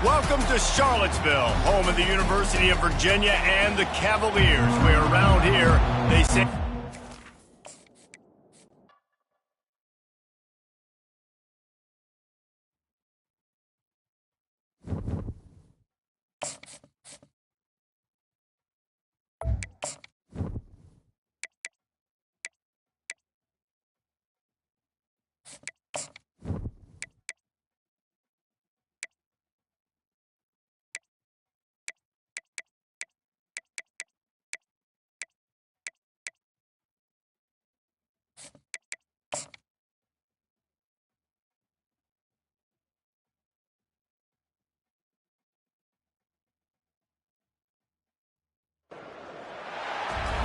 Welcome to Charlottesville, home of the University of Virginia and the Cavaliers, where around here they say...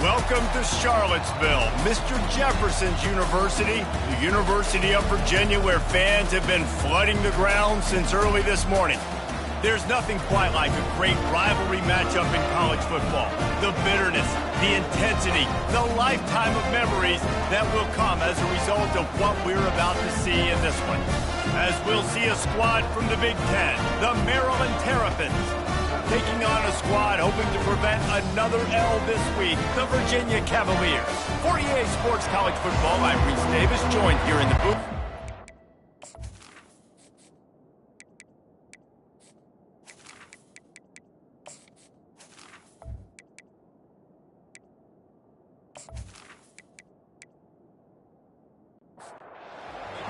Welcome to Charlottesville, Mr. Jefferson's University, the University of Virginia, where fans have been flooding the ground since early this morning. There's nothing quite like a great rivalry matchup in college football. The bitterness, the intensity, the lifetime of memories that will come as a result of what we're about to see in this one. As we'll see a squad from the Big Ten, the Maryland Terrapins, taking on a squad hoping to prevent another L this week, the Virginia Cavaliers. For EA Sports College Football, I'm Reese Davis, joined here in the booth.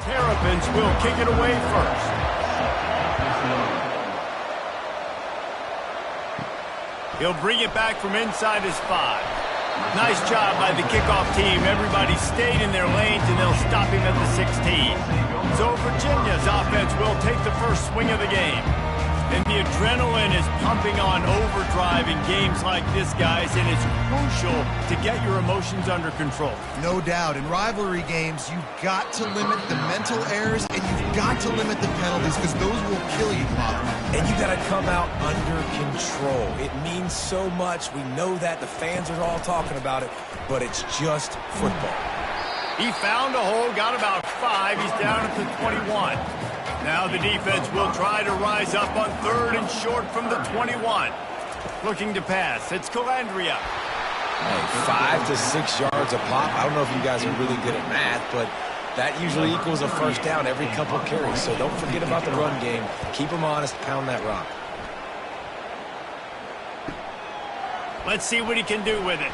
Terrapins will kick it away first. He'll bring it back from inside his 5. Nice job by the kickoff team. Everybody stayed in their lanes, and they'll stop him at the 16. So Virginia's offense will take the first swing of the game. And the adrenaline is pumping on overdrive in games like this, guys, and it's crucial to get your emotions under control. No doubt. In rivalry games, you've got to limit the mental errors, and you've got to limit the penalties, because those will kill you, Bob. And you got to come out under control. It means so much. We know that. The fans are all talking about it, but it's just football. He found a hole, got about 5. He's down at the 21. Now the defense will try to rise up on 3rd and short from the 21. Looking to pass. It's Calandria. Hey, 5 to 6 yards a pop. I don't know if you guys are really good at math, but that usually equals a first down every couple carries. So don't forget about the run game. Keep them honest. Pound that rock. Let's see what he can do with it.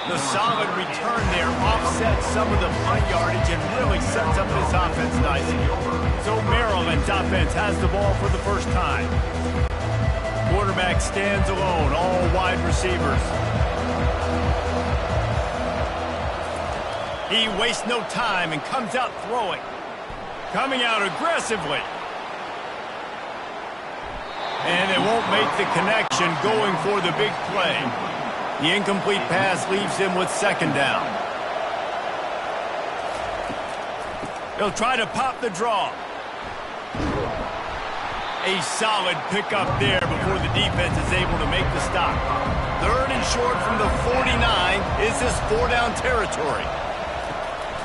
The solid return there offsets some of the punt yardage and really sets up this offense nicely. So Maryland's offense has the ball for the first time. Quarterback stands alone, all wide receivers. He wastes no time and comes out throwing. Coming out aggressively. And they won't make the connection going for the big play. The incomplete pass leaves him with 2nd down. He'll try to pop the draw. A solid pickup there before the defense is able to make the stop. 3rd and short from the 49 is this 4-down territory.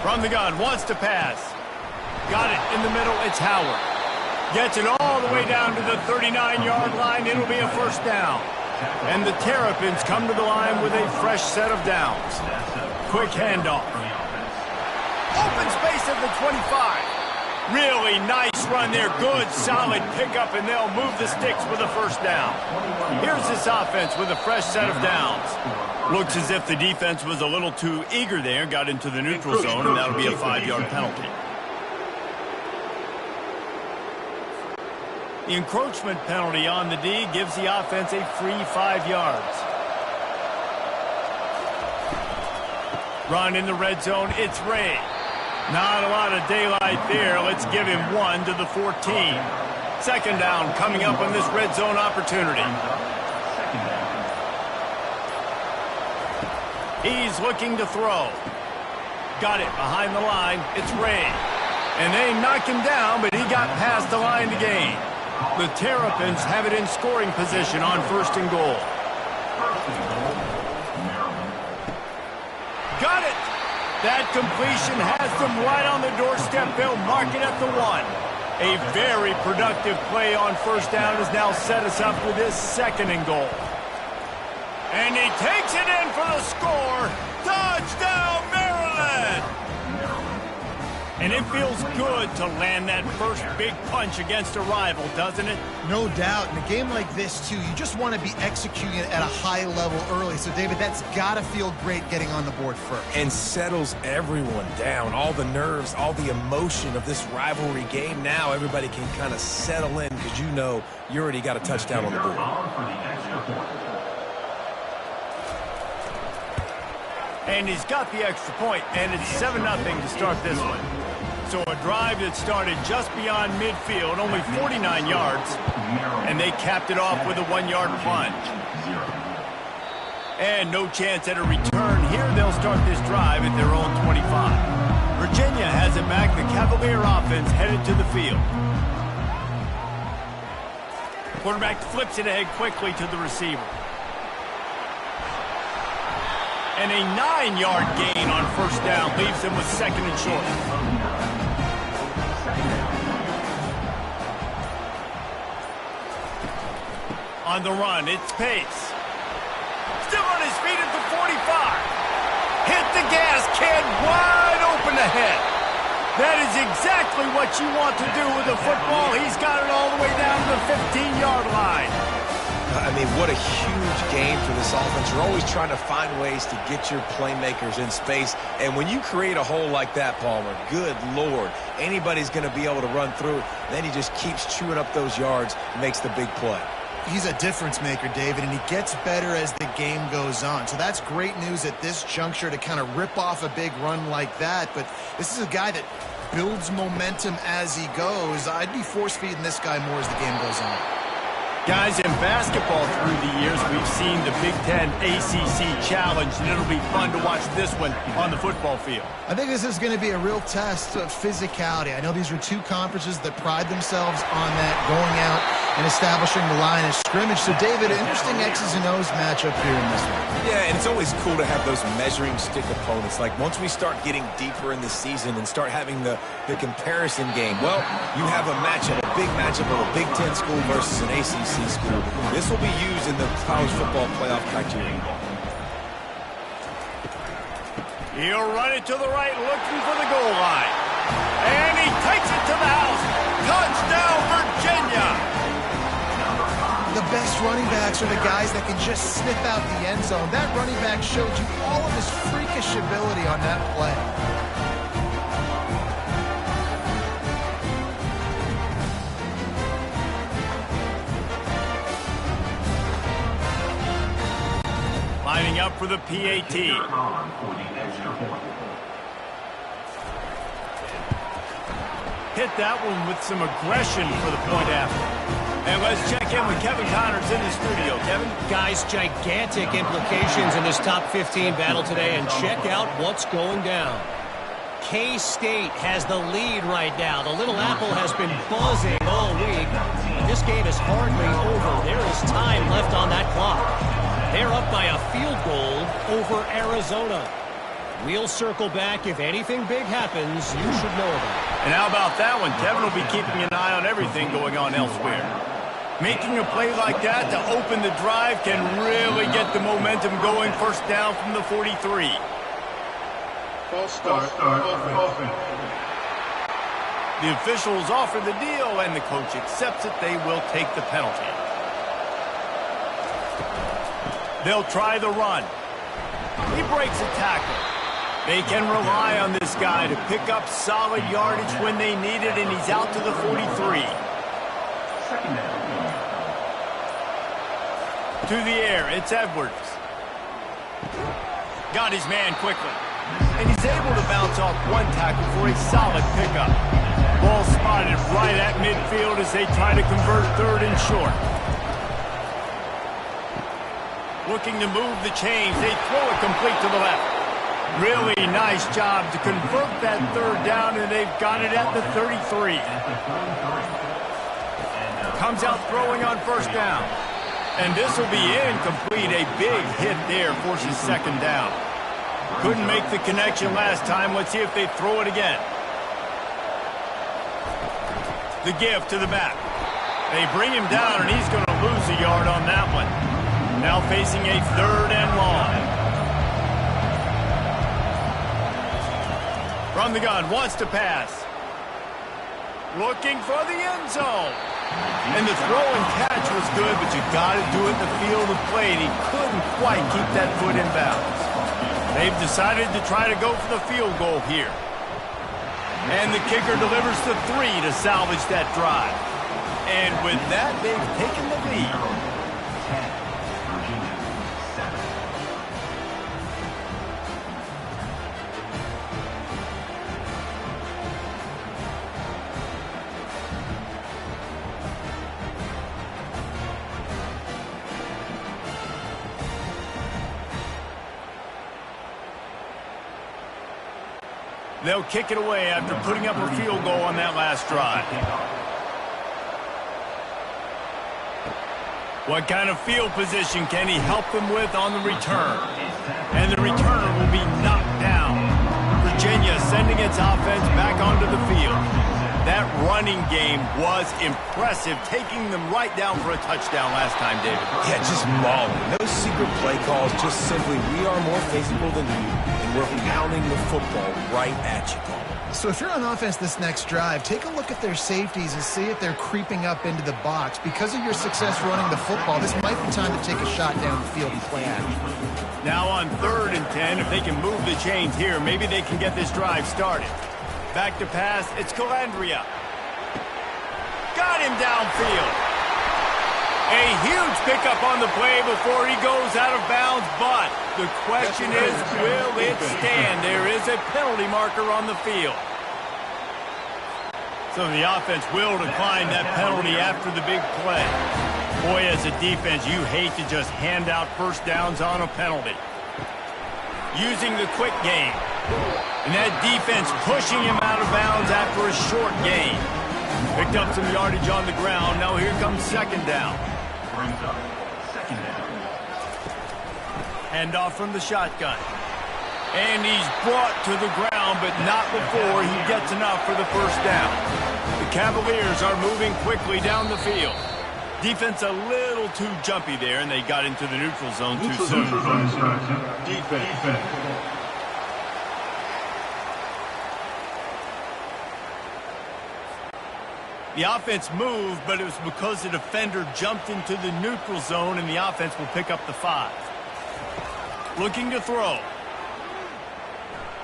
From the gun, wants to pass. Got it in the middle, it's Howard. Gets it all the way down to the 39-yard line. It'll be a first down. And the Terrapins come to the line with a fresh set of downs. Quick handoff. Open space at the 25. Really nice run there. Good, solid pickup, and they'll move the sticks with a first down. Here's this offense with a fresh set of downs. Looks as if the defense was a little too eager there, got into the neutral zone, and that'll be a 5-yard penalty. The encroachment penalty on the D gives the offense a free 5 yards. Run in the red zone, it's Ray. Not a lot of daylight there. Let's give him 1 to the 14. 2nd down coming up on this red zone opportunity. He's looking to throw. Got it behind the line. It's Ray. And they knock him down, but he got past the line to gain. The Terrapins have it in scoring position on 1st and goal. Got it! That completion has them right on the doorstep. They'll mark it at the 1. A very productive play on first down has now set us up with this 2nd and goal. And he takes it in for the score. Touchdown, Maryland! And it feels good to land that first big punch against a rival, doesn't it? No doubt. In a game like this, too, you just want to be executing it at a high level early. So, David, that's got to feel great getting on the board first. And settles everyone down. All the nerves, all the emotion of this rivalry game. Now everybody can kind of settle in because you know you already got a touchdown on the board. And he's got the extra point, and it's 7-0 to start this one. So a drive that started just beyond midfield, only 49 yards, and they capped it off with a 1-yard plunge. And no chance at a return here. They'll start this drive at their own 25. Virginia has it back. The Cavalier offense headed to the field. Quarterback flips it ahead quickly to the receiver. And a 9-yard gain on first down leaves him with 2nd and short. On the run, it's Pace. Still on his feet at the 45. Hit the gas can wide open ahead. That is exactly what you want to do with the football. He's got it all the way down to the 15-yard line. I mean, what a huge game for this offense. You're always trying to find ways to get your playmakers in space. And when you create a hole like that, Palmer, good Lord, anybody's going to be able to run through. Then he just keeps chewing up those yards, makes the big play. He's a difference maker, David, and he gets better as the game goes on. So that's great news at this juncture to kind of rip off a big run like that. But this is a guy that builds momentum as he goes. I'd be force-feeding this guy more as the game goes on. Guys, in basketball through the years, we've seen the Big Ten ACC Challenge, and it'll be fun to watch this one on the football field. I think this is going to be a real test of physicality. I know these are two conferences that pride themselves on that, going out and establishing the line of scrimmage. So, David, interesting X's and O's matchup here in this one. Yeah, and it's always cool to have those measuring stick opponents. Like, once we start getting deeper in the season and start having the comparison game, well, you have a matchup, a big matchup of a Big Ten school versus an ACC school. This will be used in the college football playoff criteria. He'll run it to the right, looking for the goal line. And he takes it to the house. Touchdown, Virginia! The best running backs are the guys that can just sniff out the end zone. That running back showed you all of his freakish ability on that play. Lining up for the PAT. Hit that one with some aggression for the point after. And let's check in with Kevin Connors in the studio. Kevin? Guys, gigantic implications in this top 15 battle today, and check out what's going down. K-State has the lead right now. The Little Apple has been buzzing all week. This game is hardly over. There is time left on that clock. They're up by a field goal over Arizona. We'll circle back. If anything big happens, you should know about it. And how about that one? Kevin will be keeping an eye on everything going on elsewhere. Making a play like that to open the drive can really get the momentum going. First down from the 43. False start. The officials offer the deal, and the coach accepts it. They will take the penalty. They'll try the run. He breaks a tackle. They can rely on this guy to pick up solid yardage when they need it, and he's out to the 43. To the air, it's Edwards. Got his man quickly. And he's able to bounce off one tackle for a solid pickup. Ball spotted right at midfield as they try to convert 3rd and short. Looking to move the chains. They throw it complete to the left. Really nice job to convert that 3rd down, and they've got it at the 33. Comes out throwing on first down. And this will be incomplete. A big hit there forces 2nd down. Couldn't make the connection last time. Let's see if they throw it again. The give to the back. They bring him down, and he's going to lose a yard on that one. Now facing a 3rd and long. From the gun, wants to pass. Looking for the end zone. And the throw and catch was good, but you got to do it in the field of play, and he couldn't quite keep that foot in bounds. They've decided to try to go for the field goal here. And the kicker delivers the 3 to salvage that drive. And with that, they've taken the lead. They'll kick it away after putting up a field goal on that last drive. What kind of field position can he help them with on the return? And the returner will be knocked down. Virginia sending its offense back onto the field. That running game was impressive, taking them right down for a touchdown last time, David. Yeah, just mauling. No secret play calls, just simply, we are more physical than you, and we're pounding the football right at you, Paul. So if you're on offense this next drive, take a look at their safeties and see if they're creeping up into the box. Because of your success running the football, this might be time to take a shot down the field and play action. Now on 3rd and 10, if they can move the chains here, maybe they can get this drive started. Back to pass, it's Calandria. Got him downfield. A huge pickup on the play before he goes out of bounds, but the question is, will it stand? There is a penalty marker on the field. So the offense will decline that penalty after the big play. Boy, as a defense, you hate to just hand out first downs on a penalty. Using the quick game. And that defense pushing him out of bounds after a short gain. Picked up some yardage on the ground. Now here comes 2nd down. Handoff from the shotgun. And he's brought to the ground, but not before he gets enough for the first down. The Cavaliers are moving quickly down the field. Defense a little too jumpy there, and they got into the neutral zone too soon. Defense. The offense moved, but it was because the defender jumped into the neutral zone, and the offense will pick up the 5. Looking to throw.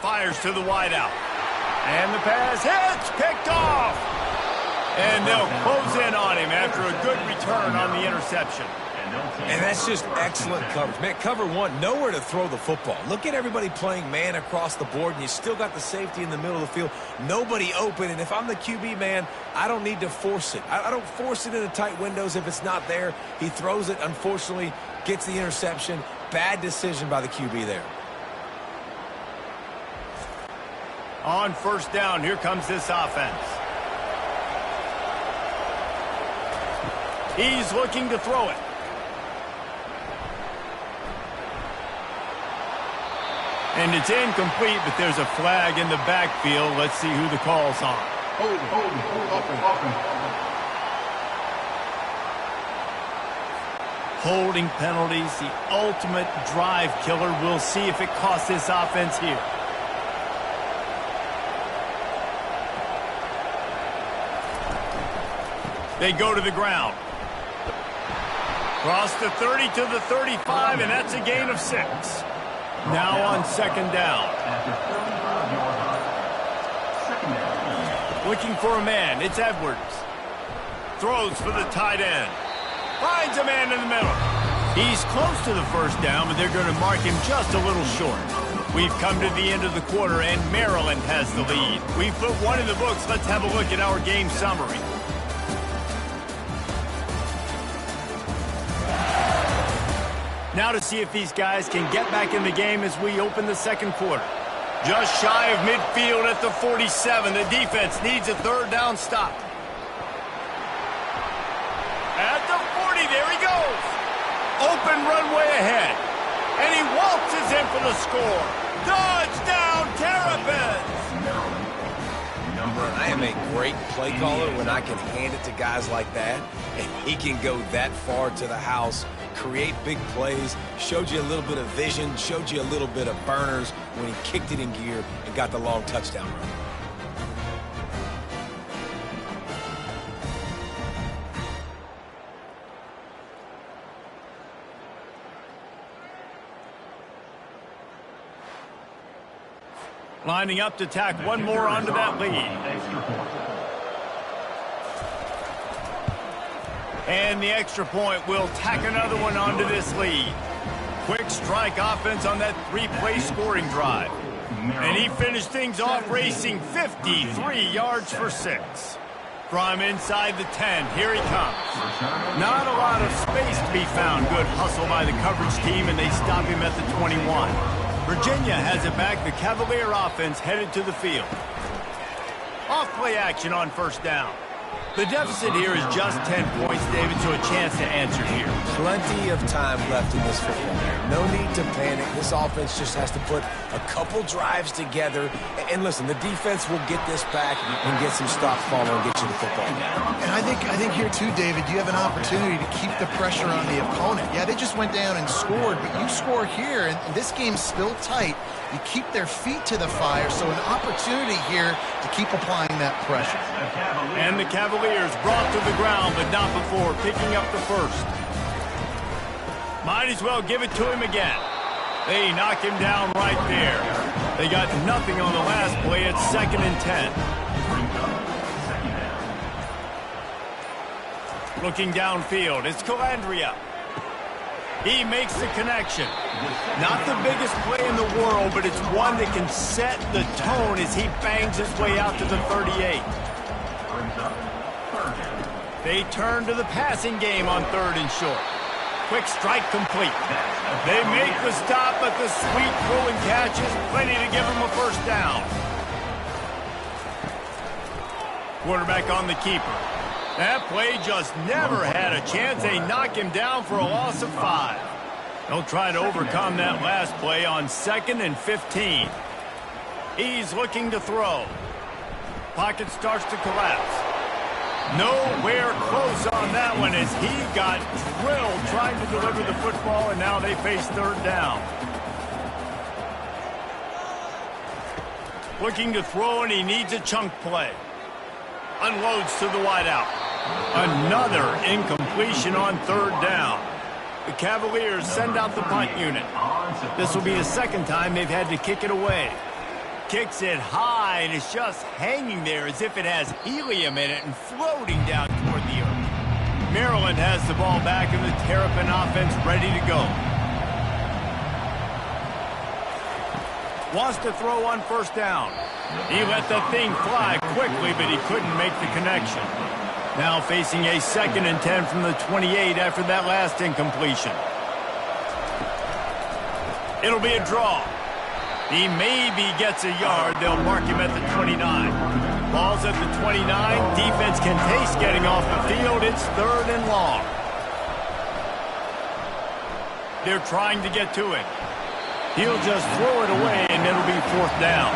Fires to the wideout. And the pass hits, picked off. And they'll close in on him after a good return on the interception. And that's just excellent coverage. Man, cover 1, nowhere to throw the football. Look at everybody playing man across the board, and you still got the safety in the middle of the field. Nobody open, and if I'm the QB, man, I don't need to force it. I don't force it into tight windows if it's not there. He throws it, unfortunately, gets the interception. Bad decision by the QB there. On 1st down, here comes this offense. He's looking to throw it. And it's incomplete, but there's a flag in the backfield. Let's see who the call's on. Hold. Holding penalties, the ultimate drive killer. We'll see if it costs this offense here. They go to the ground. Cross the 30 to the 35, and that's a gain of 6. Now on 2nd down. Looking for a man. It's Edwards. Throws for the tight end. Finds a man in the middle. He's close to the 1st down, but they're going to mark him just a little short. We've come to the end of the quarter, and Maryland has the lead. We've put 1 in the books. Let's have a look at our game summary. Now to see if these guys can get back in the game as we open the 2nd quarter. Just shy of midfield at the 47. The defense needs a 3rd down stop. At the 40, there he goes. Open runway ahead. And he waltzes in for the score. Touchdown, Terrapins! man, I am a great play caller when I can hand it to guys like that, and he can go that far to the house, create big plays, showed you a little bit of vision, showed you a little bit of burners when he kicked it in gear and got the long touchdown run. Lining up to tack one more onto that lead. And the extra point will tack another one onto this lead. Quick strike offense on that three-play scoring drive. And he finished things off racing 53 yards for 6. From inside the 10, here he comes. Not a lot of space to be found. Good hustle by the coverage team, and they stop him at the 21. Virginia has it back. The Cavalier offense headed to the field. Off play action on first down. The deficit here is just 10 points, David, so a chance to answer here. Plenty of time left in this football game. No need to panic. This offense just has to put a couple drives together. And listen, the defense will get this back and get some stops following and get you the football. And I think here too, David, you have an opportunity to keep the pressure on the opponent. Yeah, they just went down and scored, but you score here, and this game's still tight. You keep their feet to the fire, so an opportunity here to keep applying that pressure. And the Cavaliers brought to the ground, but not before picking up the first. Might as well give it to him again. They knock him down right there. They got nothing on the last play. It's 2nd and 10. Looking downfield, it's Calandria. He makes the connection. Not the biggest play in the world, but it's one that can set the tone as he bangs his way out to the 38. They turn to the passing game on 3rd and short. Quick strike complete. They make the stop, but the sweet throw and catch is plenty to give them a first down. Quarterback on the keeper. That play just never had a chance. They knock him down for a loss of 5. They'll try to overcome that last play on 2nd and 15. He's looking to throw. Pocket starts to collapse. Nowhere close on that one as he got drilled trying to deliver the football, and now they face 3rd down. Looking to throw, and he needs a chunk play. Unloads to the wideout. Another incompletion on 3rd down. The Cavaliers send out the punt unit. This will be the 2nd time they've had to kick it away. Kicks it high, and it's just hanging there as if it has helium in it and floating down toward the earth. Maryland has the ball back, and the Terrapin offense ready to go. Wants to throw on 1st down. He let the thing fly quickly, but he couldn't make the connection. Now facing a 2nd and 10 from the 28 after that last incompletion. It'll be a draw. He maybe gets a yard. They'll mark him at the 29. Ball's at the 29. Defense can taste getting off the field. It's 3rd and long. They're trying to get to it. He'll just throw it away, and it'll be 4th down.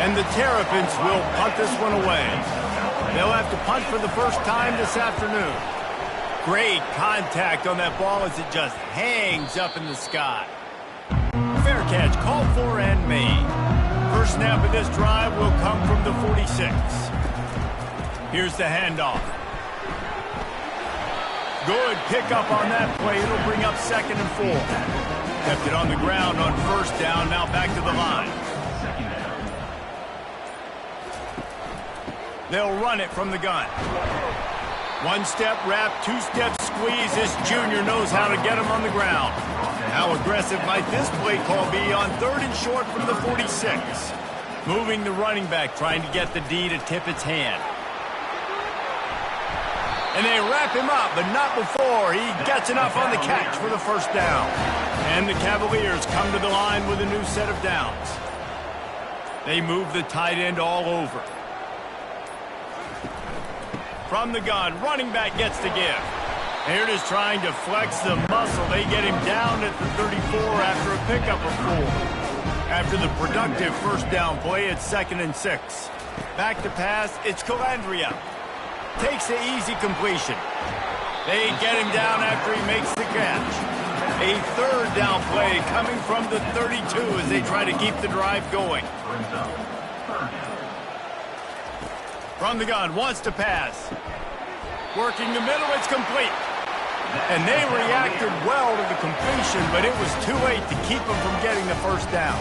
And the Terrapins will punt this one away. They'll have to punt for the first time this afternoon. Great contact on that ball as it just hangs up in the sky. Fair catch called for and made. First snap of this drive will come from the 46. Here's the handoff. Good pickup on that play. It'll bring up 2nd and 4. Kept it on the ground on 1st down. Now back to the line. They'll run it from the gun. 1-step wrap, 2-step squeeze. This junior knows how to get him on the ground. How aggressive might this play call be on 3rd and short from the 46? Moving the running back, trying to get the D to tip its hand. And they wrap him up, but not before he gets enough on the catch for the first down. And the Cavaliers come to the line with a new set of downs. They move the tight end all over. From the gun, running back gets to give. They're just trying to flex the muscle. They get him down at the 34 after a pickup of 4. After the productive first down play, it's 2nd and 6. Back to pass, it's Calandria. Takes the easy completion. They get him down after he makes the catch. A 3rd down play coming from the 32 as they try to keep the drive going. From the gun, wants to pass. Working the middle, it's complete. And they reacted well to the completion, but it was too late to keep them from getting the first down.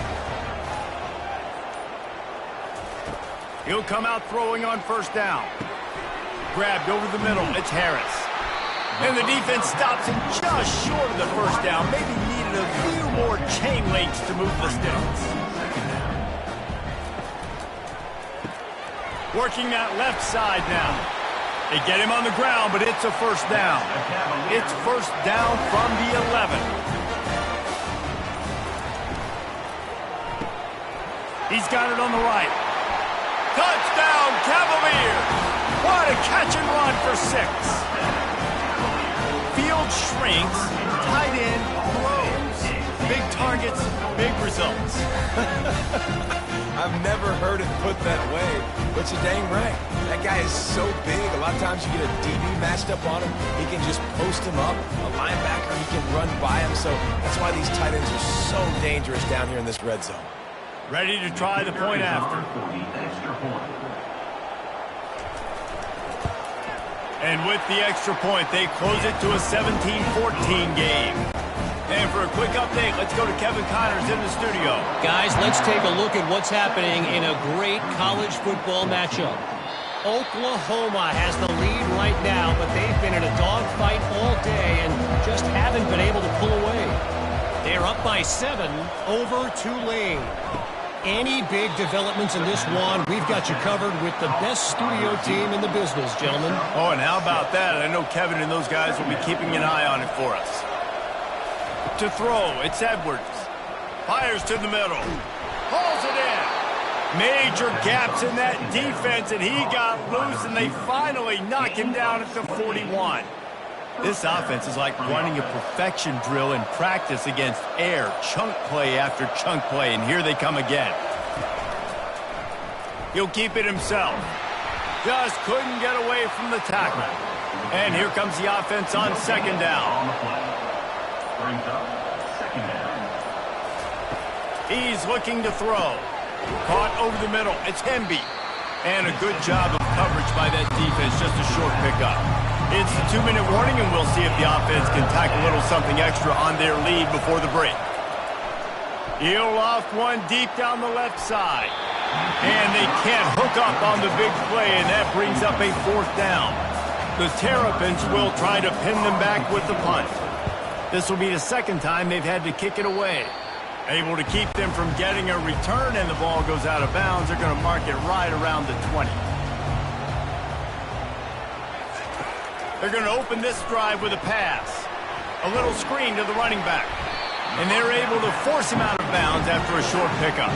He'll come out throwing on first down. Grabbed over the middle, it's Harris. And the defense stops him just short of the first down. Maybe needed a few more chain links to move the sticks. Working that left side now. They get him on the ground, but it's a first down. It's first down from the 11. He's got it on the right. Touchdown, Cavaliers! What a catch and run for 6. Field shrinks, tight end grows. Big targets, big results. I've never heard it put that way, but you're dang right. That guy is so big. A lot of times you get a DB matched up on him. He can just post him up. A linebacker, he can run by him. So that's why these tight ends are so dangerous down here in this red zone. Ready to try the point after. And with the extra point, they close it to a 17-14 game. And for a quick update, let's go to Kevin Connors in the studio. Guys, let's take a look at what's happening in a great college football matchup. Oklahoma has the lead right now, but they've been in a dogfight all day and just haven't been able to pull away. They're up by 7 over Tulane. Any big developments in this one, we've got you covered with the best studio team in the business, gentlemen. Oh, and how about that? I know Kevin and those guys will be keeping an eye on it for us. To throw, it's Edwards. Fires to the middle. Hauls it in. Major gaps in that defense, and he got loose, and they finally knock him down at the 41. This offense is like running a perfection drill in practice against air, chunk play after chunk play, and here they come again. He'll keep it himself. Just couldn't get away from the tackle. And here comes the offense on 2nd down. He's looking to throw. Caught over the middle. It's Hemby. And a good job of coverage by that defense. Just a short pickup. It's the 2-minute warning, and we'll see if the offense can tack a little something extra on their lead before the break. He'll loft one deep down the left side. And they can't hook up on the big play, and that brings up a 4th down. The Terrapins will try to pin them back with the punt. This will be the 2nd time they've had to kick it away. Able to keep them from getting a return, and the ball goes out of bounds. They're going to mark it right around the 20. They're going to open this drive with a pass. A little screen to the running back. And they're able to force him out of bounds after a short pickup.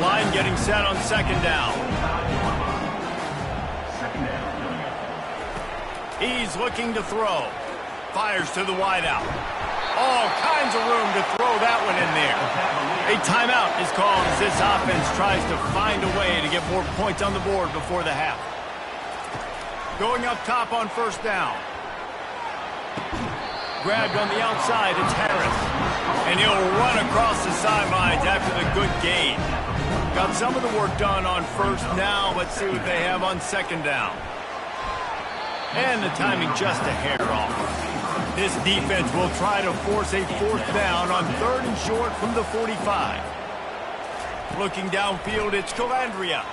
Line getting set on 2nd down. He's looking to throw. Fires to the wideout. All kinds of room to throw that one in there. A timeout is called as this offense tries to find a way to get more points on the board before the half. Going up top on 1st down. Grabbed on the outside, it's Harris. And he'll run across the sidelines after the good gain. Got some of the work done on 1st. Now let's see what they have on 2nd down. And the timing just a hair off. This defense will try to force a 4th down on 3rd and short from the 45. Looking downfield, it's Calandria.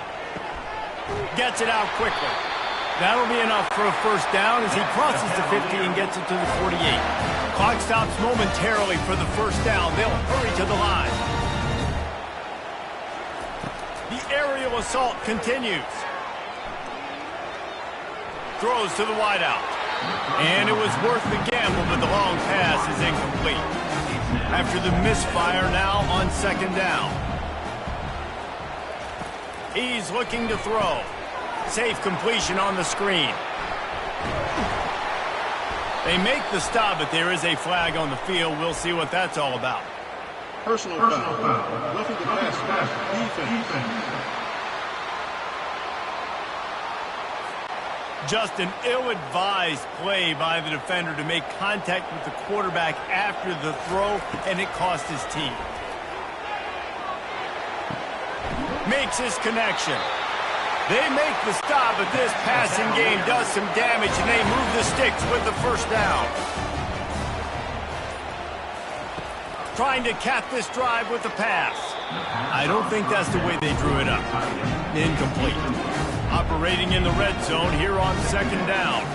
Gets it out quickly. That'll be enough for a 1st down as he crosses the 50 and gets it to the 48. Clock stops momentarily for the 1st down. They'll hurry to the line. The aerial assault continues. Throws to the wideout. And it was worth the gamble, but the long pass is incomplete. After the misfire, now on 2nd down. He's looking to throw. Safe completion on the screen. They make the stop, but there is a flag on the field. We'll see what that's all about. Personal foul. Roughing the passer. Defense. Just an ill-advised play by the defender to make contact with the quarterback after the throw, and it cost his team. Makes his connection. They make the stop, but this passing game does some damage, and they move the sticks with the first down. Trying to cap this drive with the pass. I don't think that's the way they drew it up. Incomplete. Operating in the red zone here on second down.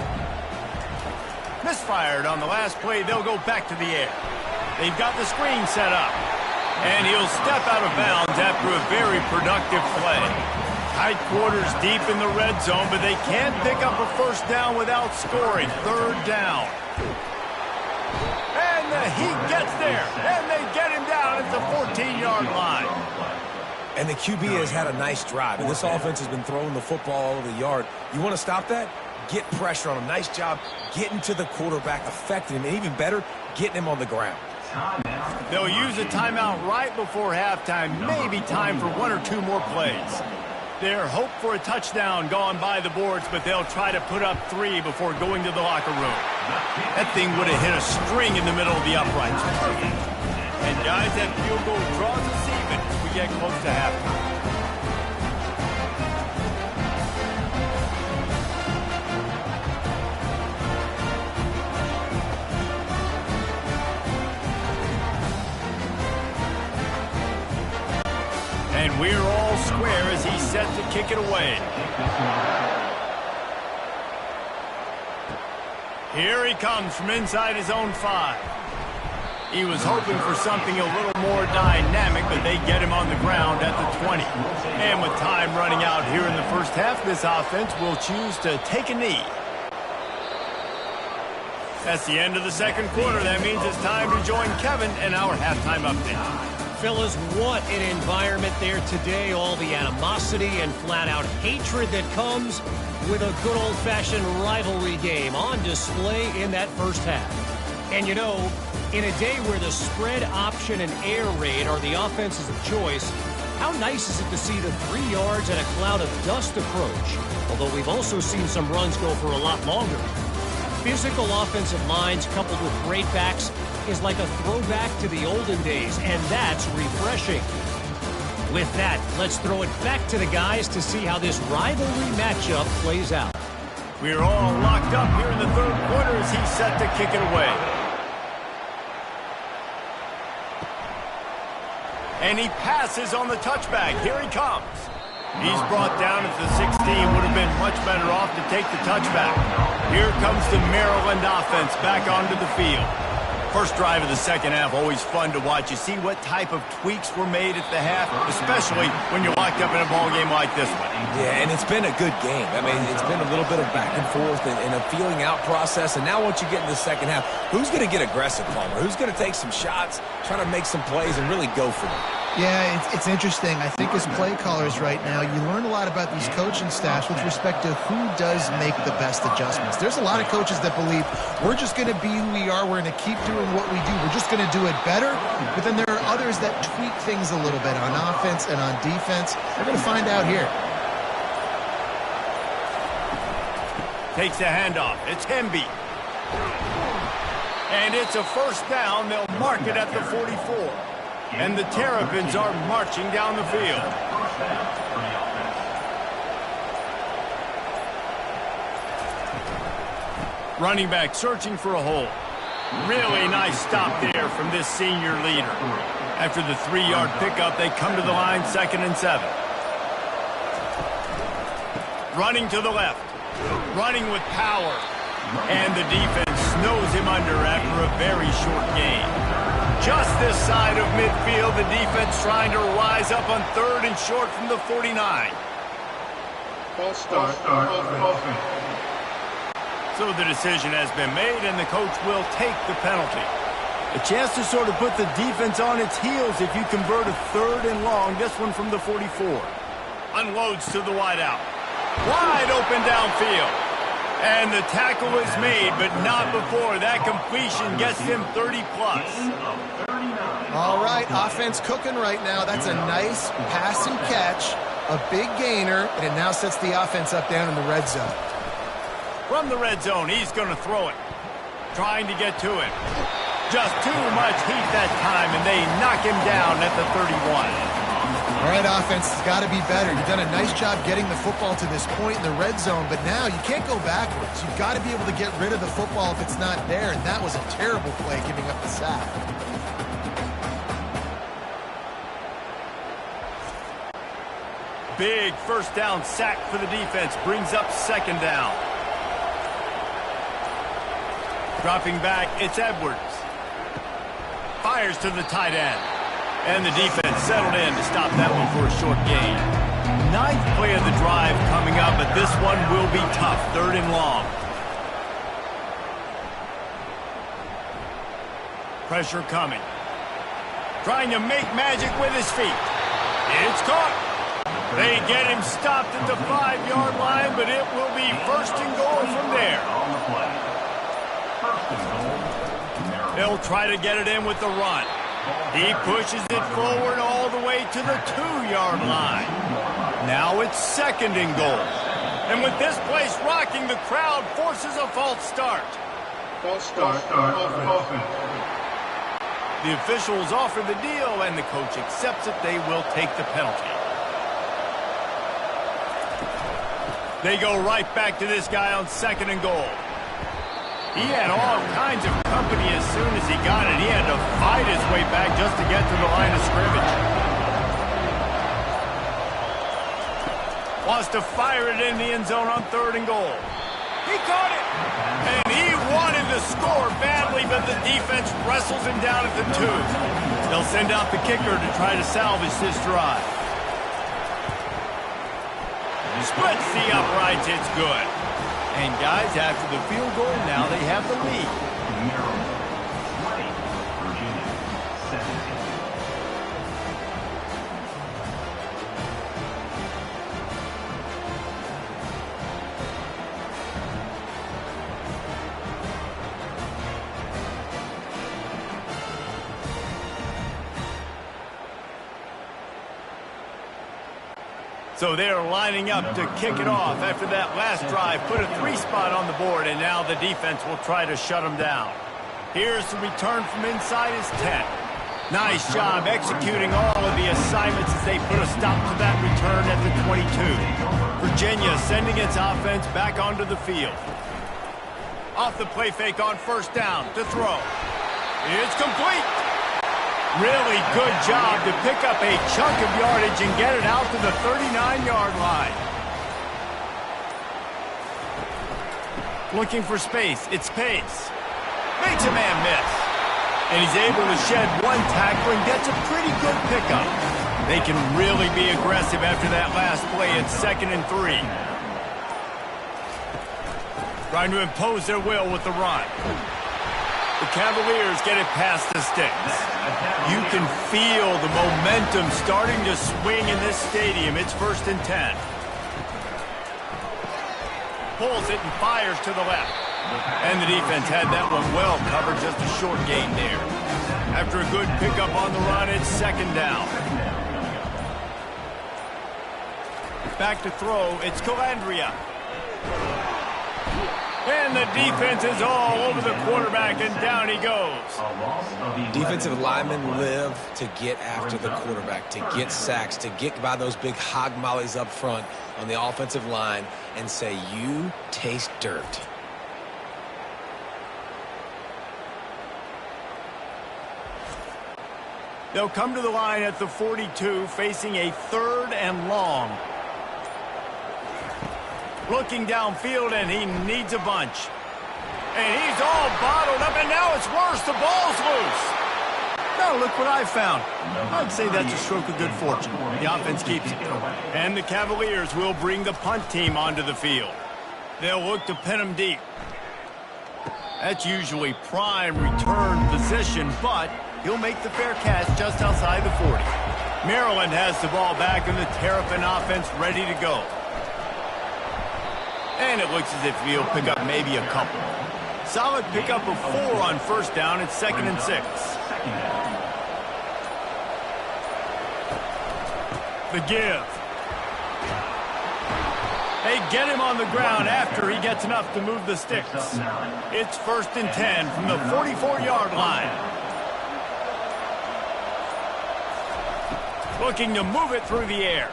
Misfired on the last play. They'll go back to the air. They've got the screen set up. And he'll step out of bounds after a very productive play. Tight quarters deep in the red zone, but they can't pick up a first down without scoring. Third down. And the Heat gets there. And they get him down at the 14-yard line. And the QB has had a nice drive, and this offense has been throwing the football all over the yard. You want to stop that? Get pressure on him. Nice job getting to the quarterback, affecting him, and even better, getting him on the ground. They'll use a timeout right before halftime, maybe time for one or two more plays. Their hope for a touchdown gone by the boards, but they'll try to put up 3 before going to the locker room. That thing would have hit a string in the middle of the uprights. And guys, that field goal draws us even as we get close to halftime. And we're all square as he's set to kick it away. Here he comes from inside his own 5. He was hoping for something a little more dynamic, but they get him on the ground at the 20. And with time running out here in the first half, this offense will choose to take a knee. That's the end of the second quarter. That means it's time to join Kevin and our halftime update. Fellas, what an environment there today. All the animosity and flat-out hatred that comes with a good old-fashioned rivalry game on display in that first half. And you know, in a day where the spread option and air raid are the offenses of choice, how nice is it to see the 3 yards and a cloud of dust approach? Although we've also seen some runs go for a lot longer. Physical offensive lines coupled with great backs is like a throwback to the olden days, and that's refreshing. With that, let's throw it back to the guys to see how this rivalry matchup plays out. We're all locked up here in the third quarter as he's set to kick it away. And he passes on the touchback. Here he comes. He's brought down at the 16. Would have been much better off to take the touchback. Here comes the Maryland offense back onto the field. First drive of the second half, always fun to watch. You see what type of tweaks were made at the half, especially when you're locked up in a ball game like this one. Yeah, and it's been a good game. I mean, it's been a little bit of back and forth and a feeling out process. And now once you get in the second half, who's going to get aggressive, Palmer? Who's going to take some shots, try to make some plays, and really go for them? Yeah, it's interesting. I think as play callers right now, you learn a lot about these coaching staffs with respect to who does make the best adjustments. There's a lot of coaches that believe we're just going to be who we are. We're going to keep doing what we do. We're just going to do it better. But then there are others that tweak things a little bit on offense and on defense. We're going to find out here. Takes the handoff. It's Hemby. And it's a first down. They'll mark it at the 44. And the Terrapins are marching down the field. Running back searching for a hole. Really nice stop there from this senior leader. After the 3-yard pickup, they come to the line, 2nd and 7. Running to the left. Running with power. And the defense snows him under after a very short gain. Just this side of midfield, the defense trying to rise up on 3rd and short from the 49. False start. Offense. So the decision has been made, and the coach will take the penalty. A chance to sort of put the defense on its heels if you convert a 3rd and long. This one from the 44. Unloads to the wideout. Wide open downfield. And the tackle is made, but not before that completion gets him 30+. All right, offense cooking right now. That's a nice pass and catch, a big gainer, and it now sets the offense up down in the red zone. From the red zone, he's going to throw it. Trying to get to it. Just too much heat that time, and they knock him down at the 31. All right, offense has got to be better. You've done a nice job getting the football to this point in the red zone, but now you can't go backwards. You've got to be able to get rid of the football if it's not there, and that was a terrible play giving up the sack. Big first down sack for the defense brings up second down. Dropping back, it's Edwards. Fires to the tight end. And the defense settled in to stop that one for a short gain. Ninth play of the drive coming up, but this one will be tough. Third and long. Pressure coming. Trying to make magic with his feet. It's caught. They get him stopped at the 5-yard line, but it will be first and goal from there. They'll try to get it in with the run. He pushes it forward all the way to the 2-yard line. Now it's second and goal. And with this place rocking, the crowd forces a false start. False start. Offense. The officials offer the deal, and the coach accepts it. They will take the penalty. They go right back to this guy on second and goal. He had all kinds of company as soon as he got it. He had to fight his way back just to get to the line of scrimmage. Wants to fire it in the end zone on third and goal. He caught it. And he wanted to score badly, but the defense wrestles him down at the 2. They'll send out the kicker to try to salvage this drive. Splits the uprights. It's good. And guys, after the field goal, now they have the lead. Maryland 20, Virginia 17. So they're lining up to kick it off after that last drive. Put a 3-spot on the board, and now the defense will try to shut them down. Here's the return from inside his 10. Nice job executing all of the assignments as they put a stop to that return at the 22. Virginia sending its offense back onto the field. Off the play fake on first down to throw. It's complete. Really good job to pick up a chunk of yardage and get it out to the 39-yard line. Looking for space. It's Pace. Makes a man miss. And he's able to shed one tackle and gets a pretty good pickup. They can really be aggressive after that last play. It's second and 3. Trying to impose their will with the run. The Cavaliers get it past the sticks. You can feel the momentum starting to swing in this stadium. It's first and 10. Pulls it and fires to the left. And the defense had that one well covered, just a short gain there. After a good pickup on the run, it's second down. Back to throw, it's Calandria. And the defense is all over the quarterback, and down he goes. Defensive linemen live to get after the quarterback, to get sacks, to get by those big hog mollies up front on the offensive line and say, you taste dirt. They'll come to the line at the 42, facing a third and long. Looking downfield, and he needs a bunch. And he's all bottled up, and now it's worse. The ball's loose. Now look what I found. I'd say that's a stroke of good fortune. The offense keeps it. And the Cavaliers will bring the punt team onto the field. They'll look to pin them deep. That's usually prime return position, but he'll make the fair catch just outside the 40. Maryland has the ball back, and the Terrapin offense ready to go. And it looks as if he'll pick up maybe a couple. Solid pickup of 4 on first down. It's second and 6. The give. They get him on the ground after he gets enough to move the sticks. It's 1st and 10 from the 44-yard line. Looking to move it through the air.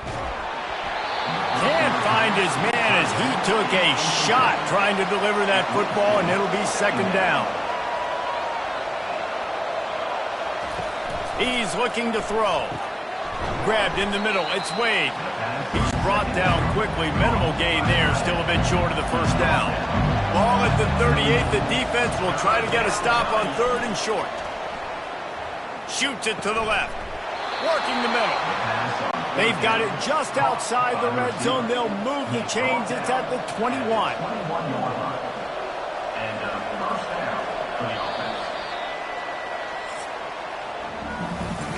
Can't find his man as he took a shot trying to deliver that football, and it'll be 2nd down. He's looking to throw. Grabbed in the middle. It's Wade. He's brought down quickly. Minimal gain there. Still a bit short of the 1st down. Ball at the 38. The defense will try to get a stop on 3rd and short. Shoots it to the left. Working the middle. They've got it just outside the red zone. They'll move the chains. It's at the 21.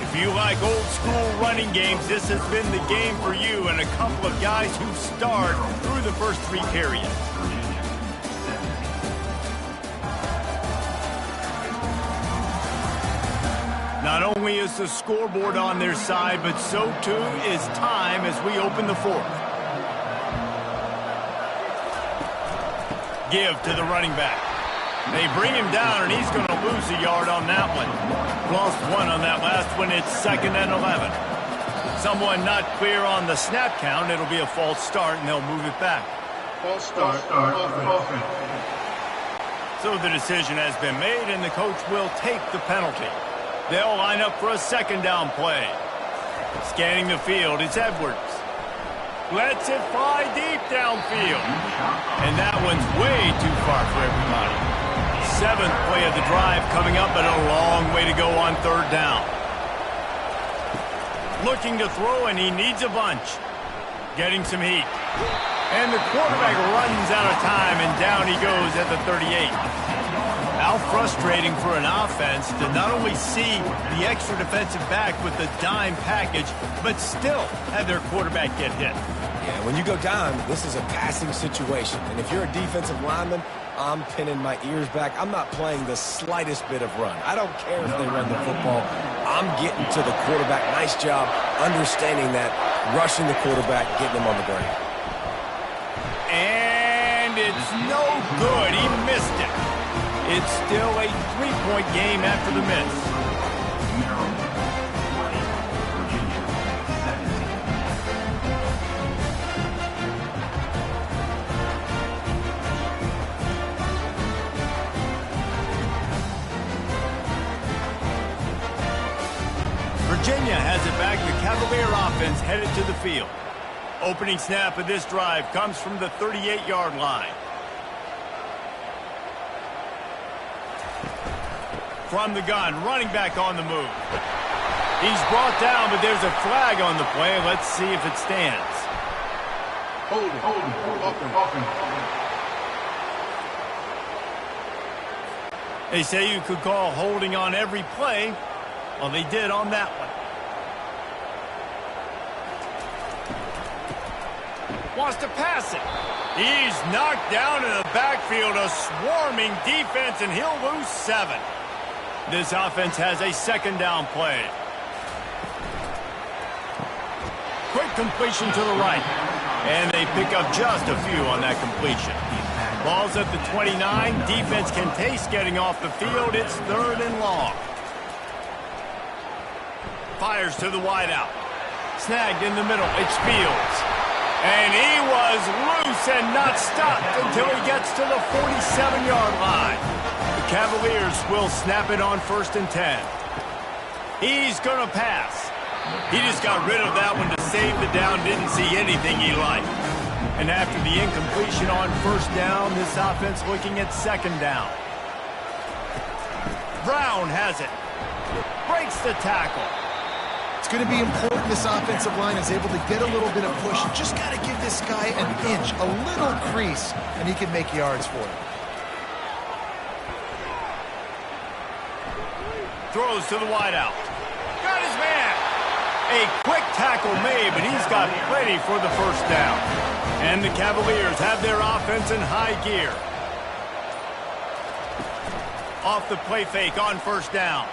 If you like old school running games, this has been the game for you and a couple of guys who starred through the first 3 periods. Not only is the scoreboard on their side, but so too is time as we open the 4th. Give to the running back. They bring him down, and he's going to lose a yard on that one. Lost 1 on that last one. It's 2nd and 11. Someone not clear on the snap count. It'll be a false start, and they'll move it back. False start. Offense. So the decision has been made, and the coach will take the penalty. They'll line up for a 2nd down play. Scanning the field, it's Edwards. Lets it fly deep downfield. And that one's way too far for everybody. 7th play of the drive coming up, but a long way to go on 3rd down. Looking to throw, and he needs a bunch. Getting some heat. And the quarterback runs out of time, and down he goes at the 38. How frustrating for an offense to not only see the extra defensive back with the dime package, but still have their quarterback get hit. Yeah, when you go down, this is a passing situation. And if you're a defensive lineman, I'm pinning my ears back. I'm not playing the slightest bit of run. I don't care if they run the football. I'm getting to the quarterback. Nice job understanding that, rushing the quarterback, getting him on the ground. And it's no good. He missed it. It's still a 3-point game after the miss. Virginia has it back. The Cavalier offense headed to the field. Opening snap of this drive comes from the 38-yard line. From the gun, running back on the move. He's brought down, but there's a flag on the play. Let's see if it stands. Holding. They say you could call holding on every play. Well, they did on that one. Wants to pass it. He's knocked down in the backfield. A swarming defense, and he'll lose 7. This offense has a 2nd down play. Quick completion to the right. And they pick up just a few on that completion. Ball's at the 29. Defense can taste getting off the field. It's 3rd and long. Fires to the wideout. Snagged in the middle. It's Fields. And he was loose and not stopped until he gets to the 47-yard line. The Cavaliers will snap it on 1st and 10. He's going to pass. He just got rid of that one to save the down. Didn't see anything he liked. And after the incompletion on 1st down, this offense looking at 2nd down. Brown has it. Breaks the tackle. It's going to be important this offensive line is able to get a little bit of push. You just got to give this guy an inch, a little crease, and he can make yards for it. Throws to the wideout. Got his man. A quick tackle made, but he's got plenty for the 1st down. And the Cavaliers have their offense in high gear. Off the play fake on 1st down.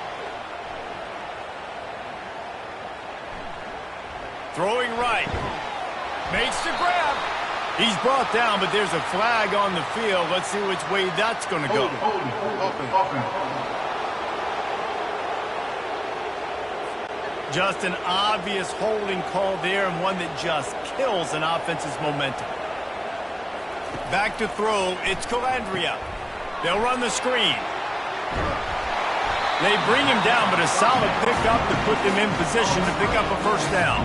Throwing right. Makes the grab. He's brought down, but there's a flag on the field. Let's see which way that's going to go. Just an obvious holding call there, and one that just kills an offense's momentum. Back to throw. It's Calandria. They'll run the screen. They bring him down, but a solid pickup to put them in position to pick up a first down.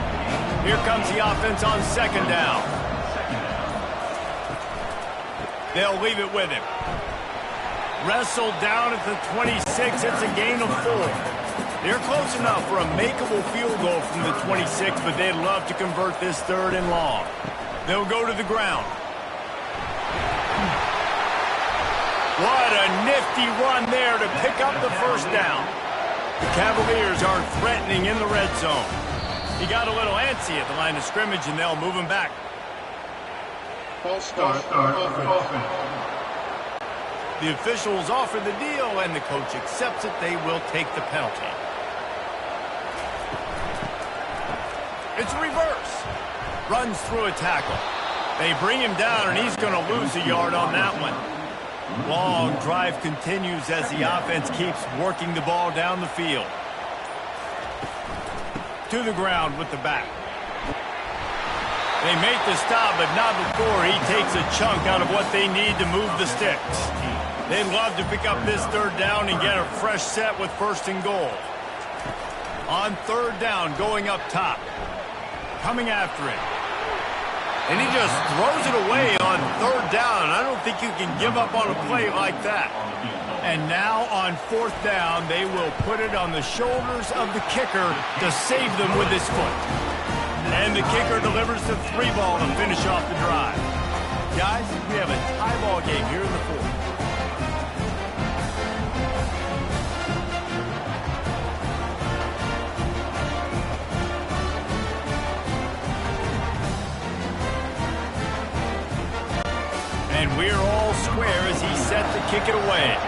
Here comes the offense on second down. They'll leave it with him. Wrestled down at the 26. It's a gain of 4. They're close enough for a makeable field goal from the 26, but they'd love to convert this 3rd and long. They'll go to the ground. What a nifty run there to pick up the first down. The Cavaliers aren't threatening in the red zone. He got a little antsy at the line of scrimmage, and they'll move him back. False start. The officials offer the deal, and the coach accepts it. They will take the penalty. It's reverse. Runs through a tackle. They bring him down, and he's going to lose a yard on that one. Long drive continues as the offense keeps working the ball down the field. To the ground with the back. They make the stop, but not before he takes a chunk out of what they need to move the sticks. They'd love to pick up this 3rd down and get a fresh set with 1st and goal. On 3rd down, going up top. Coming after it. And he just throws it away on 3rd down. I don't think you can give up on a play like that. And now on 4th down, they will put it on the shoulders of the kicker to save them with his foot. And the kicker delivers the 3-ball to finish off the drive. Guys, we have a tie ball game here in the 4th. And we're all square as he set to kick it away.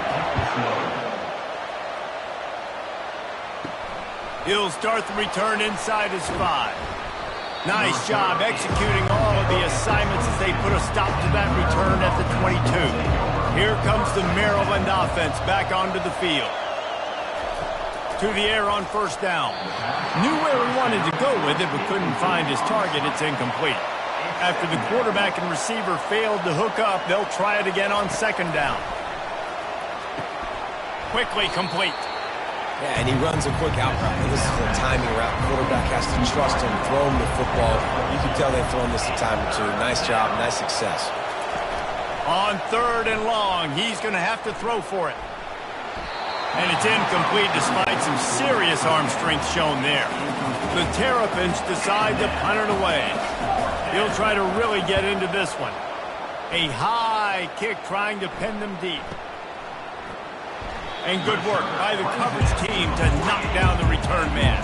He'll start the return inside his 5. Nice job executing all of the assignments as they put a stop to that return at the 22. Here comes the Maryland offense back onto the field. To the air on 1st down. Knew where he wanted to go with it, but couldn't find his target. It's incomplete. After the quarterback and receiver failed to hook up, they'll try it again on 2nd down. Quickly complete. Yeah, and he runs a quick out route. This is a timing route. Quarterback has to trust him, throw him the football. You can tell they've thrown this a time or two. Nice job, nice success. On 3rd and long, he's going to have to throw for it. And it's incomplete despite some serious arm strength shown there. The Terrapins decide to punt it away. He'll try to really get into this one. A high kick trying to pin them deep. And good work by the coverage team to knock down the return man.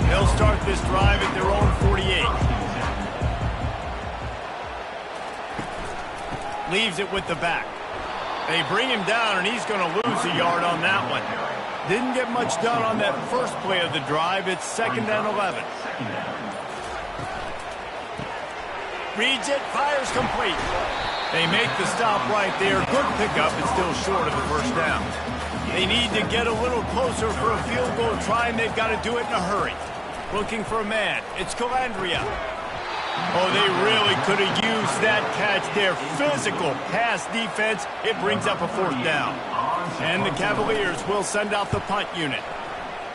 They'll start this drive at their own 48. Leaves it with the back. They bring him down, and he's going to lose a yard on that one. Didn't get much done on that first play of the drive. It's 2nd and 11. Reads it, fires complete. They make the stop right there. Good pickup, but still short of the 1st down. They need to get a little closer for a field goal try, and they've got to do it in a hurry. Looking for a man. It's Calandria. Oh, they really could have used that catch there. Physical pass defense. It brings up a 4th down. And the Cavaliers will send out the punt unit.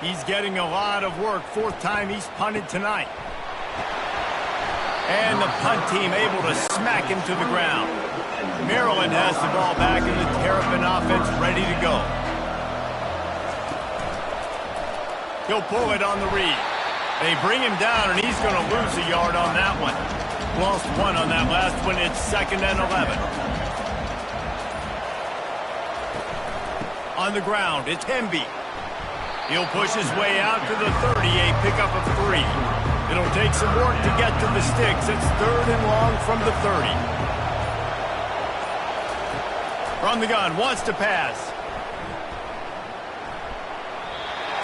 He's getting a lot of work. 4th time he's punted tonight. And the punt team able to smack him to the ground. Maryland has the ball back, and the Terrapin offense ready to go. He'll pull it on the read. They bring him down, and he's going to lose a yard on that one. Lost 1 on that last one. It's 2nd and 11. On the ground, it's Hemby. He'll push his way out to the 30, a pickup of 3. It'll take some work to get to the sticks. It's 3rd and long from the 30. From the gun, wants to pass.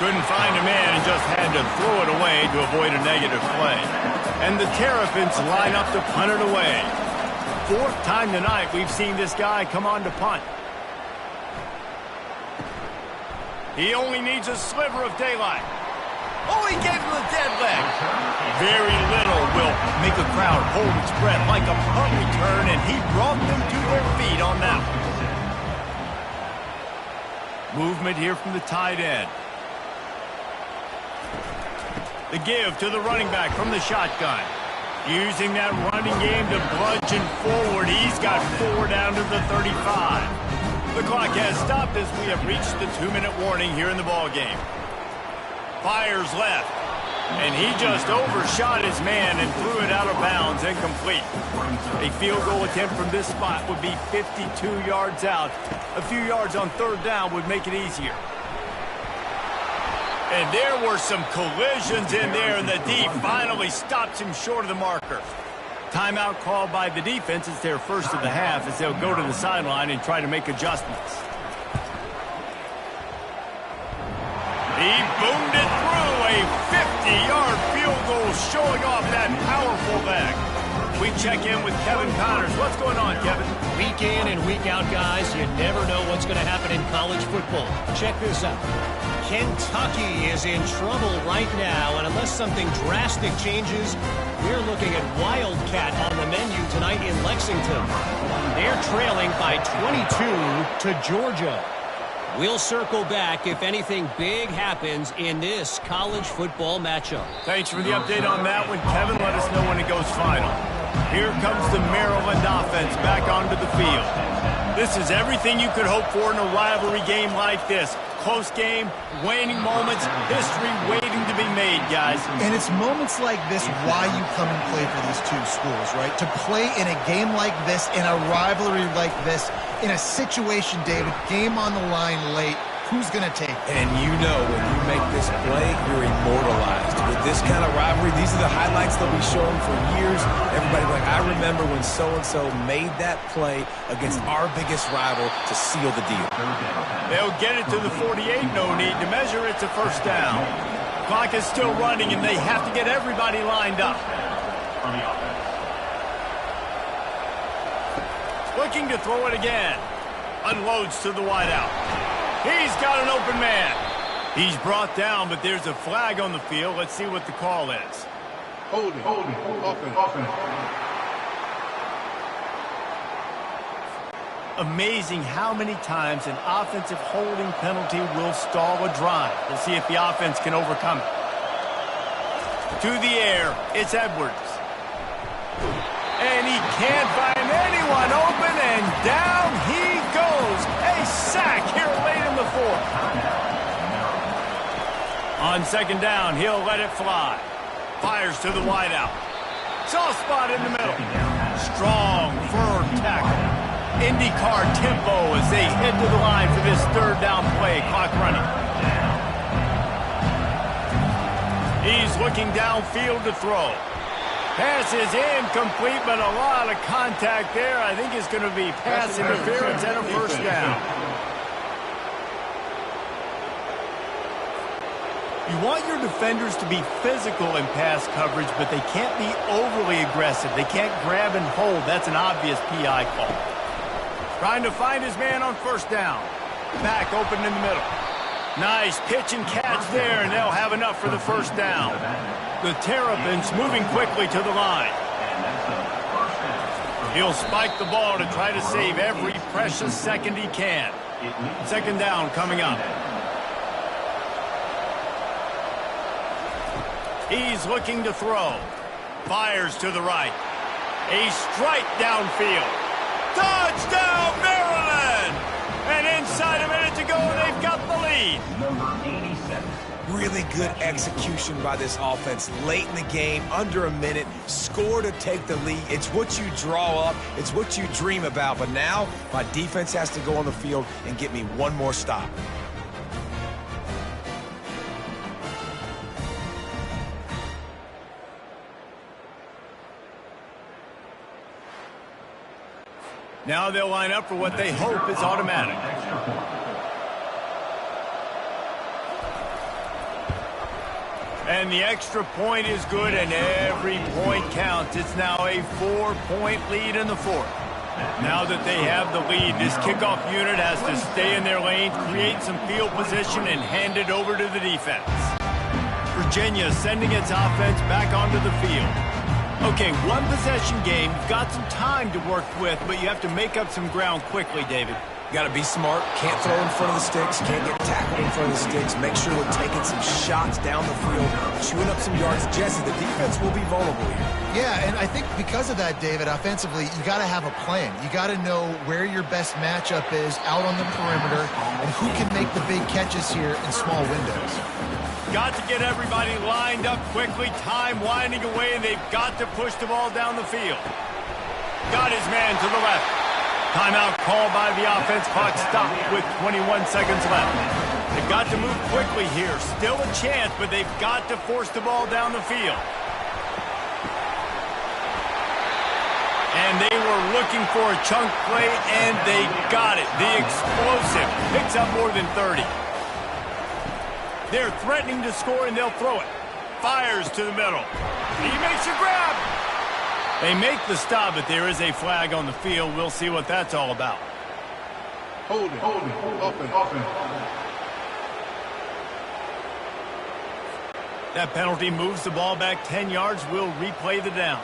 Couldn't find a man and just had to throw it away to avoid a negative play. And the Terrapins line up to punt it away. Fourth time tonight we've seen this guy come on to punt. He only needs a sliver of daylight. Oh, he gave him a dead leg. Very little will make a crowd hold its breath like a punt return, and he brought them to their feet on that one. Movement here from the tight end. The give to the running back from the shotgun. Using that running game to bludgeon forward. He's got 4 down to the 35. The clock has stopped as we have reached the 2-minute warning here in the ballgame. Fires left, and he just overshot his man and threw it out of bounds, incomplete. A field goal attempt from this spot would be 52 yards out. A few yards on third down would make it easier. And there were some collisions in there, and the D finally stops him short of the marker. Timeout called by the defense. It's their first of the half as they'll go to the sideline and try to make adjustments. He boomed it through a 50-yard field goal, showing off that powerful leg. We check in with Kevin Connors. What's going on, Kevin? Week in and week out, guys, you never know what's going to happen in college football. Check this out. Kentucky is in trouble right now, and unless something drastic changes, we're looking at Wildcat on the menu tonight in Lexington. They're trailing by 22 to Georgia. We'll circle back if anything big happens in this college football matchup. Thanks for the update on that one, Kevin. Let us know when it goes final. Here comes the Maryland offense back onto the field. This is everything you could hope for in a rivalry game like this. Close game, waning moments, history waiting to be made, guys. And it's moments like this why you come and play for these two schools, right? To play in a game like this, in a rivalry like this, in a situation, David, game on the line late, who's going to take it? And you know when you make this play, you're immortalized. With this kind of rivalry, these are the highlights they'll be showing for years. Everybody like, I remember when so-and-so made that play against our biggest rival to seal the deal. They'll get it to the 48, no need to measure. It's a first down. Clock is still running, and they have to get everybody lined up. Looking to throw it again. Unloads to the wideout. He's got an open man. He's brought down, but there's a flag on the field. Let's see what the call is. Holding, offense. Amazing how many times an offensive holding penalty will stall a drive. We'll see if the offense can overcome it. To the air, it's Edwards. And he can't find anyone open, and down he goes. A sack here late in the fourth. On second down, he'll let it fly. Fires to the wideout. Soft spot in the middle. Strong, firm tackle. IndyCar tempo as they head to the line for this third down play. Clock running. He's looking downfield to throw. Pass is incomplete, but a lot of contact there. I think it's going to be pass interference and a first down. You want your defenders to be physical in pass coverage, but they can't be overly aggressive. They can't grab and hold. That's an obvious PI call. Trying to find his man on first down. Back open in the middle. Nice pitch and catch there, and they'll have enough for the first down. The Terrapins moving quickly to the line. He'll spike the ball to try to save every precious second he can. Second down coming up. He's looking to throw. Fires to the right. A strike downfield. Touchdown, Maryland! And inside a minute to go, they've got the lead. Number 87. Really good execution by this offense. Late in the game, under a minute, score to take the lead. It's what you draw up. It's what you dream about. But now, my defense has to go on the field and get me one more stop. Now they'll line up for what they hope is automatic. And the extra point is good, and every point counts. It's now a 4-point lead in the fourth. Now that they have the lead, this kickoff unit has to stay in their lane, create some field position, and hand it over to the defense. Virginia sending its offense back onto the field. Okay, one possession game. You've got some time to work with, but you have to make up some ground quickly, David. Got to be smart. Can't throw in front of the sticks. Can't get tackled in front of the sticks. Make sure they're taking some shots down the field, chewing up some yards. Jesse, the defense will be vulnerable here. Yeah, and I think because of that, David, offensively, you got to have a plan. You got to know where your best matchup is out on the perimeter and who can make the big catches here in small windows. Got to get everybody lined up quickly. Time winding away, and they've got to push the ball down the field. Got his man to the left. Timeout called by the offense. Clock stopped with 21 seconds left. They've got to move quickly here. Still a chance, but they've got to force the ball down the field. And they were looking for a chunk play, and they got it. The explosive picks up more than 30. They're threatening to score, and they'll throw it. Fires to the middle. He makes a grab. They make the stop, but there is a flag on the field. We'll see what that's all about. Hold it. Offense. That penalty moves the ball back 10 yards. We'll replay the down.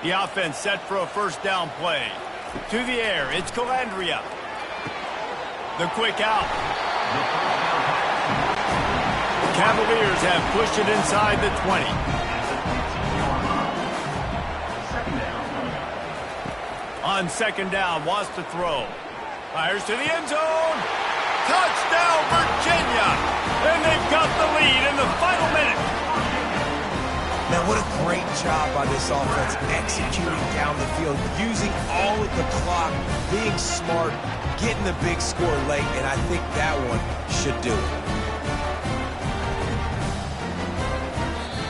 The offense set for a first down play. To the air, it's Calandria. The quick out. Cavaliers have pushed it inside the 20. On second down, wants to throw. Fires to the end zone. Touchdown, Virginia! And they've got the lead in the final minute. Man, what a great job by this offense executing down the field, using all of the clock, being smart, getting the big score late, and I think that one should do it.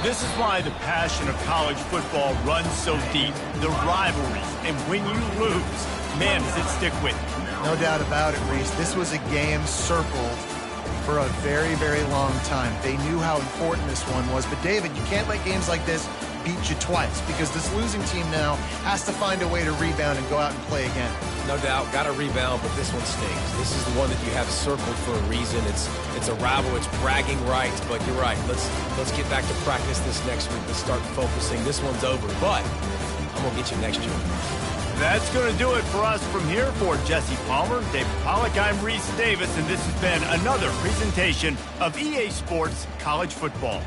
This is why the passion of college football runs so deep. The rivalries, and when you lose, man, does it stick with you. No doubt about it, Reese. This was a game circled for a very, very long time. They knew how important this one was. But, David, you can't let games like this beat you twice because this losing team now has to find a way to rebound and go out and play again. No doubt, got to rebound, but this one stings. This is the one that you have circled for a reason. It's a rival, it's bragging rights, but you're right. Let's get back to practice this next week. Let's start focusing. This one's over, but I'm going to get you next year. That's going to do it for us from here. For Jesse Palmer, David Pollack, I'm Reese Davis, and this has been another presentation of EA Sports College Football.